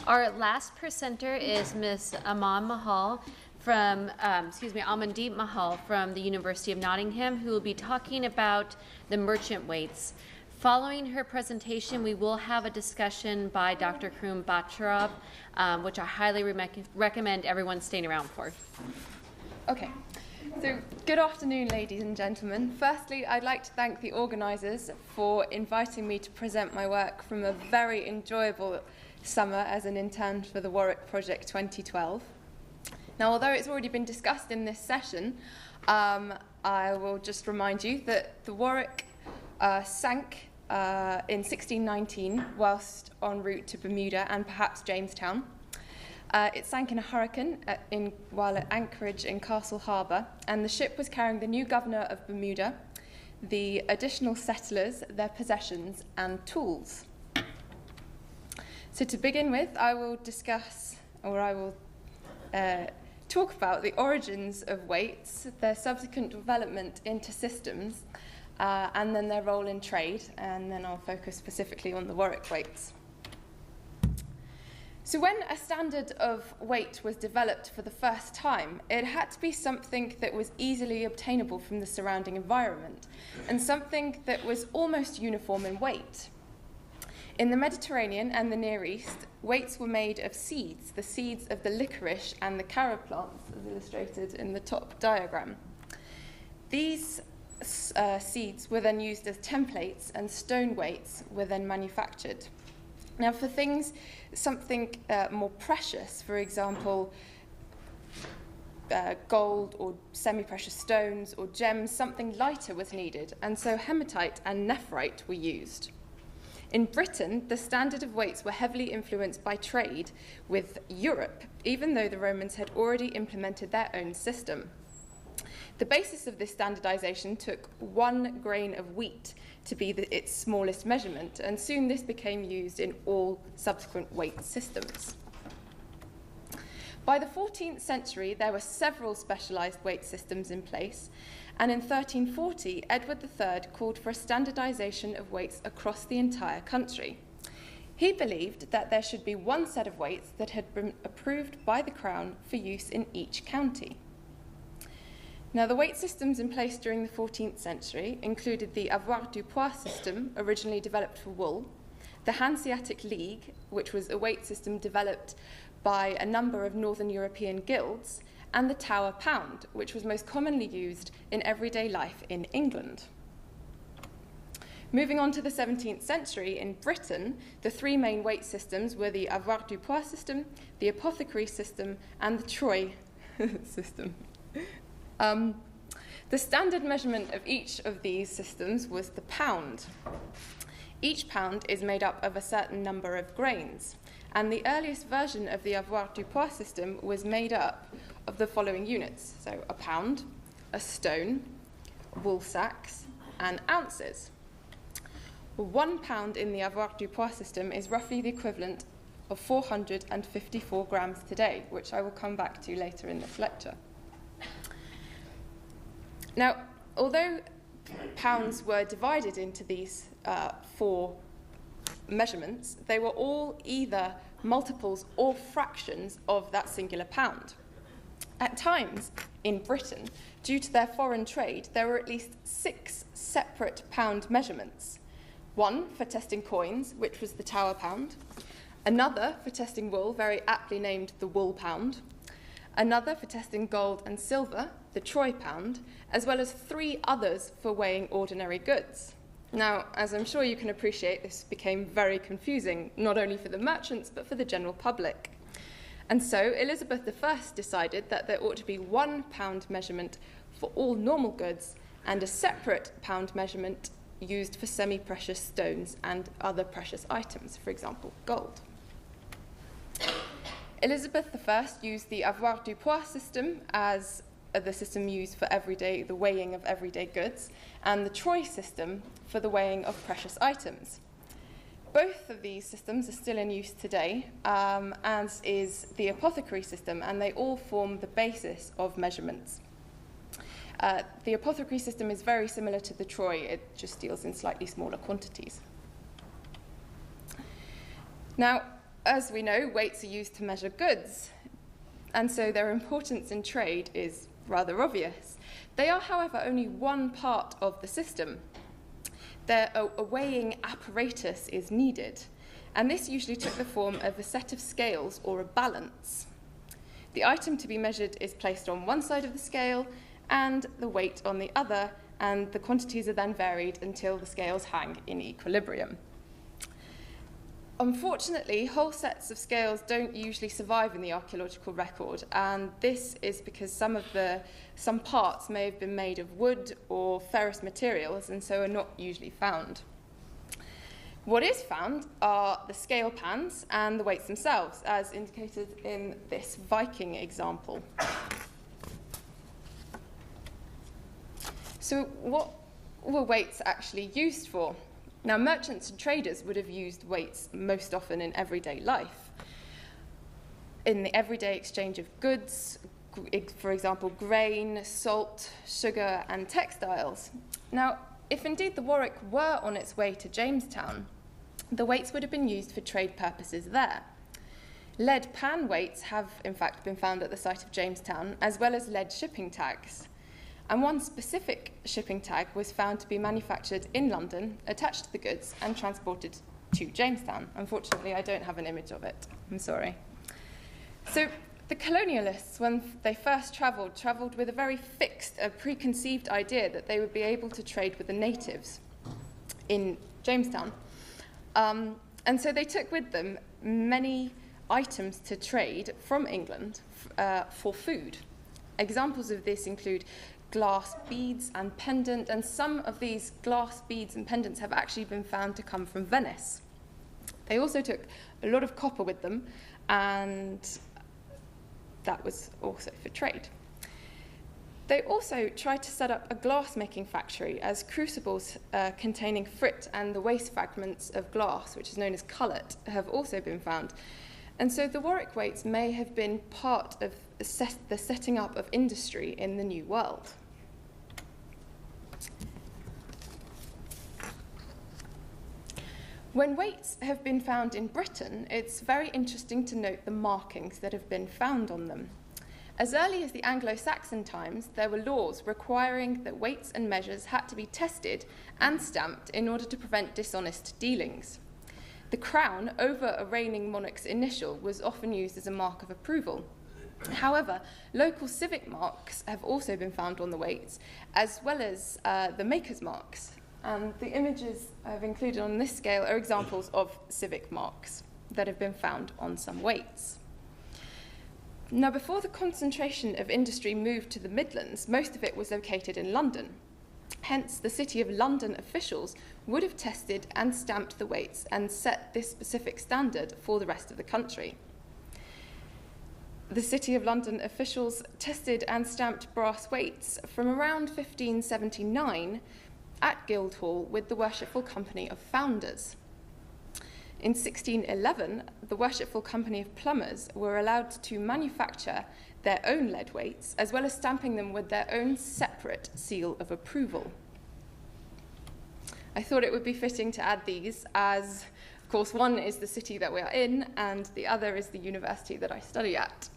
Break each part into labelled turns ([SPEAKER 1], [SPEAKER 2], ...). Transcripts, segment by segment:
[SPEAKER 1] Our last presenter is Ms. Mahal from, Ammandeep Mahal from the University of Nottingham, who will be talking about the merchant weights. Following her presentation, we will have a discussion by Dr. Karim Bacharab, which I highly recommend everyone staying around for.
[SPEAKER 2] Okay. So, good afternoon, ladies and gentlemen. Firstly, I'd like to thank the organisers for inviting me to present my work from a very enjoyable summer as an intern for the Warwick Project 2012. Now, although it's already been discussed in this session, I will just remind you that the Warwick sank in 1619 whilst en route to Bermuda and perhaps Jamestown. It sank in a hurricane while at anchorage in Castle Harbour, and the ship was carrying the new governor of Bermuda, the additional settlers, their possessions and tools. So to begin with, I will talk about the origins of weights, their subsequent development into systems, and then their role in trade, and then I'll focus specifically on the Warwick weights. So when a standard of weight was developed for the first time, it had to be something that was easily obtainable from the surrounding environment, and something that was almost uniform in weight. In the Mediterranean and the Near East, weights were made of seeds, the seeds of the licorice and the carob plants, as illustrated in the top diagram. These seeds were then used as templates, and stone weights were then manufactured. Now, for something more precious, for example, gold or semi-precious stones or gems, something lighter was needed, and so hematite and nephrite were used. In Britain, the standard of weights were heavily influenced by trade with Europe, even though the Romans had already implemented their own system. The basis of this standardization took 1 grain of wheat to be its smallest measurement, and soon this became used in all subsequent weight systems. By the 14th century, there were several specialized weight systems in place, and in 1340, Edward III called for a standardization of weights across the entire country. He believed that there should be one set of weights that had been approved by the Crown for use in each county. Now, the weight systems in place during the 14th century included the avoir du poids system, originally developed for wool, the Hanseatic League, which was a weight system developed by a number of Northern European guilds, and the Tower Pound, which was most commonly used in everyday life in England. Moving on to the 17th century, in Britain, the 3 main weight systems were the avoir du poids system, the apothecary system, and the troy system. The standard measurement of each of these systems was the pound. Each pound is made up of a certain number of grains, and the earliest version of the avoir du poids system was made up of the following units: so a pound, a stone, wool sacks, and ounces. 1 pound in the avoir du poids system is roughly the equivalent of 454 grams today, which I will come back to later in this lecture. Now, although pounds were divided into these 4 measurements, they were all either multiples or fractions of that singular pound. At times, in Britain, due to their foreign trade, there were at least 6 separate pound measurements. 1 for testing coins, which was the Tower Pound, another for testing wool, very aptly named the Wool Pound, another for testing gold and silver, the Troy Pound, as well as 3 others for weighing ordinary goods. Now, as I'm sure you can appreciate, this became very confusing, not only for the merchants, but for the general public. And so Elizabeth I decided that there ought to be 1 pound measurement for all normal goods and a separate pound measurement used for semi-precious stones and other precious items, for example, gold. Elizabeth I used the avoir du poids system as the system used for the weighing of everyday goods, and the troy system for the weighing of precious items. Both of these systems are still in use today, as is the apothecary system, and they all form the basis of measurements. The apothecary system is very similar to the troy, it just deals in slightly smaller quantities. Now, as we know, weights are used to measure goods, and so their importance in trade is rather obvious. They are, however, only one part of the system. A weighing apparatus is needed, and this usually took the form of a set of scales or a balance. The item to be measured is placed on one side of the scale and the weight on the other, and the quantities are then varied until the scales hang in equilibrium. Unfortunately, whole sets of scales don't usually survive in the archaeological record, and this is because some parts may have been made of wood or ferrous materials and so are not usually found. What is found are the scale pans and the weights themselves, as indicated in this Viking example. So what were weights actually used for? Now, merchants and traders would have used weights most often in everyday life. In the everyday exchange of goods, for example, grain, salt, sugar, and textiles. Now, if indeed the Warwick were on its way to Jamestown, the weights would have been used for trade purposes there. Lead pan weights have, in fact, been found at the site of Jamestown, as well as lead shipping tags. And one specific shipping tag was found to be manufactured in London, attached to the goods, and transported to Jamestown. Unfortunately, I don't have an image of it. I'm sorry. So the colonialists, when they first travelled with a very fixed, preconceived idea that they would be able to trade with the natives in Jamestown. And so they took with them many items to trade from England for food. Examples of this include glass beads and pendant, and some of these glass beads and pendants have actually been found to come from Venice. They also took a lot of copper with them, and that was also for trade. They also tried to set up a glass-making factory, as crucibles containing frit and the waste fragments of glass, which is known as cullet, have also been found. And so the Warwick weights may have been part of the setting up of industry in the New World. When weights have been found in Britain, it's very interesting to note the markings that have been found on them. As early as the Anglo-Saxon times, there were laws requiring that weights and measures had to be tested and stamped in order to prevent dishonest dealings. The crown over a reigning monarch's initial was often used as a mark of approval. However, local civic marks have also been found on the weights, as well as the maker's marks. And the images I've included on this scale are examples of civic marks that have been found on some weights. Now, before the concentration of industry moved to the Midlands, most of it was located in London. Hence, the City of London officials would have tested and stamped the weights and set this specific standard for the rest of the country. The City of London officials tested and stamped brass weights from around 1579 at Guildhall with the Worshipful Company of Founders. In 1611, the Worshipful Company of Plumbers were allowed to manufacture their own lead weights, as well as stamping them with their own separate seal of approval. I thought it would be fitting to add these, as, of course, one is the city that we are in, and the other is the university that I study at.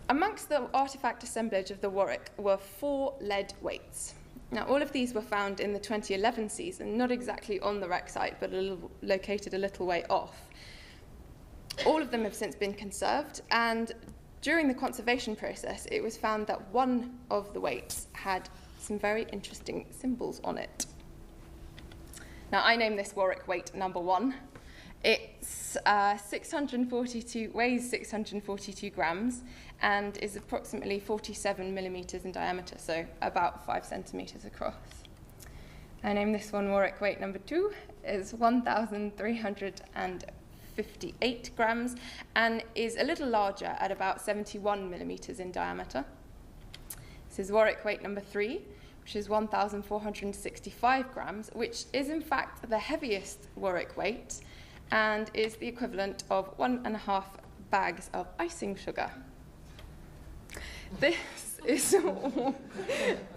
[SPEAKER 2] Amongst the artefact assemblage of the Warwick were 4 lead weights. Now, all of these were found in the 2011 season, not exactly on the wreck site, but located a little way off. All of them have since been conserved, and during the conservation process, it was found that one of the weights had some very interesting symbols on it. Now, I name this Warwick weight number 1. It's weighs 642 grams and is approximately 47 millimeters in diameter, so about 5 centimeters across. I name this one Warwick weight number 2. It's 1,358 grams and is a little larger at about 71 millimeters in diameter. This is Warwick weight number 3, which is 1,465 grams, which is in fact the heaviest Warwick weight and is the equivalent of 1.5 bags of icing sugar. This is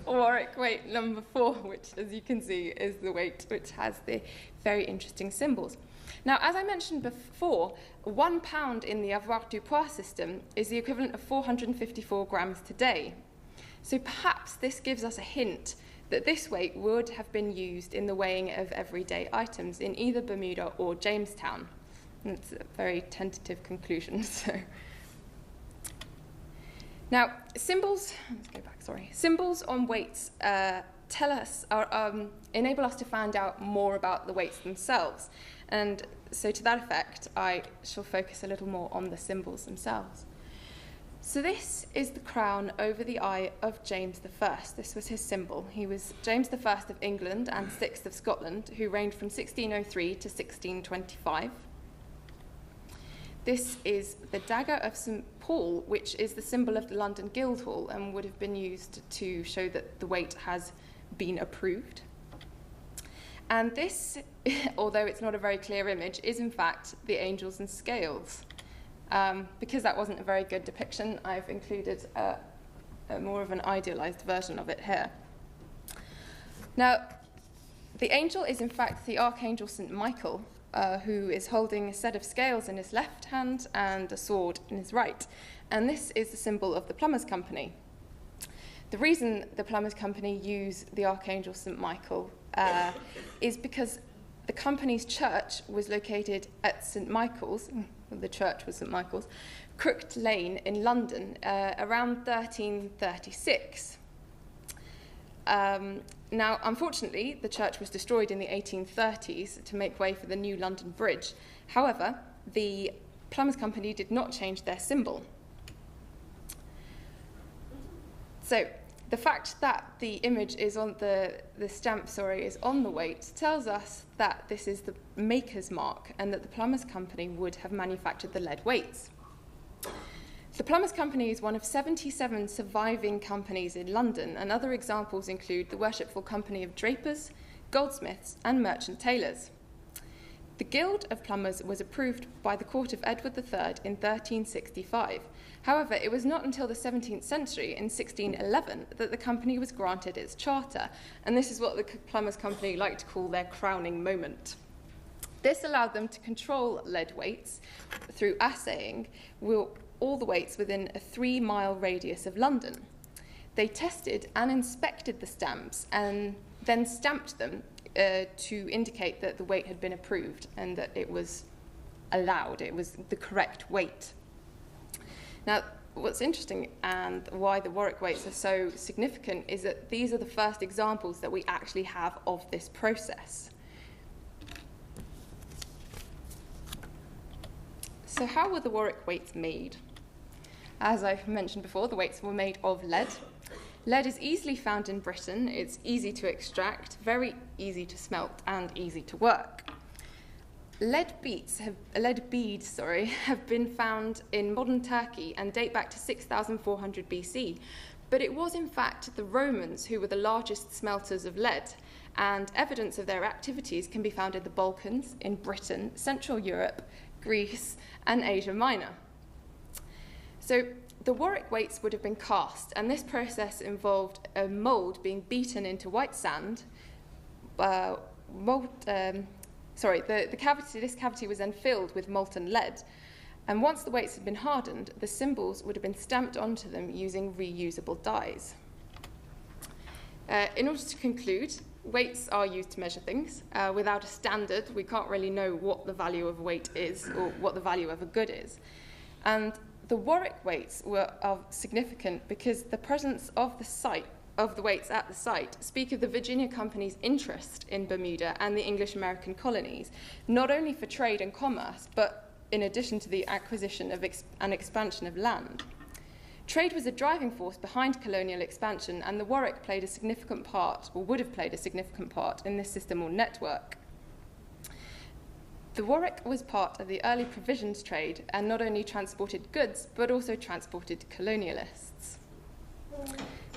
[SPEAKER 2] Warwick weight number 4, which, as you can see, is the weight which has the very interesting symbols. Now, as I mentioned before, 1 pound in the avoir du poids system is the equivalent of 454 grams today. So perhaps this gives us a hint that this weight would have been used in the weighing of everyday items in either Bermuda or Jamestown. And it's a very tentative conclusion. Now, symbols on weights enable us to find out more about the weights themselves. And so to that effect, I shall focus a little more on the symbols themselves. So this is the crown over the eye of James I. This was his symbol. He was James I of England and 6th of Scotland, who reigned from 1603 to 1625. This is the dagger of St. Paul, which is the symbol of the London Guildhall and would have been used to show that the weight has been approved. And this, although it's not a very clear image, is in fact the angels and scales. Because that wasn't a very good depiction, I've included a more of an idealized version of it here. Now, the angel is in fact the Archangel St. Michael, who is holding a set of scales in his left hand and a sword in his right. And this is the symbol of the Plumbers Company. The reason the Plumbers Company use the Archangel St. Michael is because the company's church was located at St. Michael's, the church was St. Michael's, Crooked Lane in London around 1336. Now, unfortunately, the church was destroyed in the 1830s to make way for the new London Bridge. However, the Plumbers Company did not change their symbol. So, the fact that the image is on the stamp, is on the weight tells us that this is the maker's mark and that the Plumbers Company would have manufactured the lead weights. The Plumbers Company is one of 77 surviving companies in London, and other examples include the Worshipful Company of Drapers, Goldsmiths, and Merchant Tailors. The Guild of Plumbers was approved by the Court of Edward III in 1365. However, it was not until the 17th century, in 1611, that the company was granted its charter, and this is what the Plumbers Company like to call their crowning moment. This allowed them to control lead weights through assaying all the weights within a 3-mile radius of London. They tested and inspected the stamps and then stamped them to indicate that the weight had been approved and that it was allowed, it was the correct weight. Now, what's interesting and why the Warwick weights are so significant is that these are the first examples that we actually have of this process. So how were the Warwick weights made? As I've mentioned before, the weights were made of lead. Lead is easily found in Britain. It's easy to extract, very easy to smelt, and easy to work. Lead beads have been found in modern Turkey and date back to 6,400 BC. But it was in fact the Romans who were the largest smelters of lead, and evidence of their activities can be found in the Balkans, in Britain, Central Europe, Greece, and Asia Minor. So the Warwick weights would have been cast, and this process involved a mould being beaten into white sand. This cavity was then filled with molten lead, and once the weights had been hardened, the symbols would have been stamped onto them using reusable dies. In order to conclude, weights are used to measure things. Without a standard, we can't really know what the value of a weight is or what the value of a good is. And the Warwick weights were significant because the presence of the weights at the site speak of the Virginia Company's interest in Bermuda and the English-American colonies, not only for trade and commerce, but in addition to the acquisition of and expansion of land. Trade was a driving force behind colonial expansion, and the Warwick played a significant part, or would have played a significant part, in this system or network. The Warwick was part of the early provisions trade and not only transported goods, but also transported colonialists.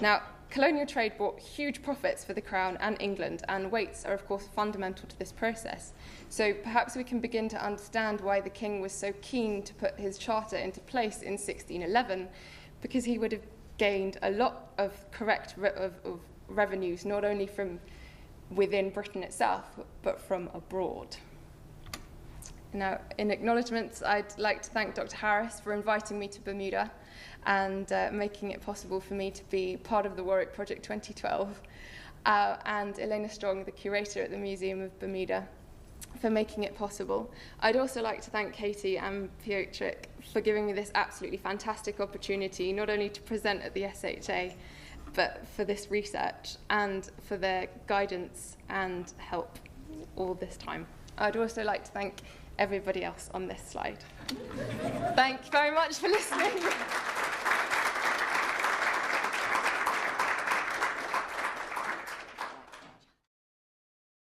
[SPEAKER 2] Now, colonial trade brought huge profits for the Crown and England, and weights are, of course, fundamental to this process. So perhaps we can begin to understand why the king was so keen to put his charter into place in 1611, because he would have gained a lot of of revenues, not only from within Britain itself, but from abroad. Now, in acknowledgements, I'd like to thank Dr. Harris for inviting me to Bermuda and making it possible for me to be part of the Warwick Project 2012, and Elena Strong, the curator at the Museum of Bermuda, for making it possible. I'd also like to thank Katie and Piotrek for giving me this absolutely fantastic opportunity, not only to present at the SHA, but for this research and for their guidance and help all this time. I'd also like to thank everybody else on this slide. Thank you very much for listening.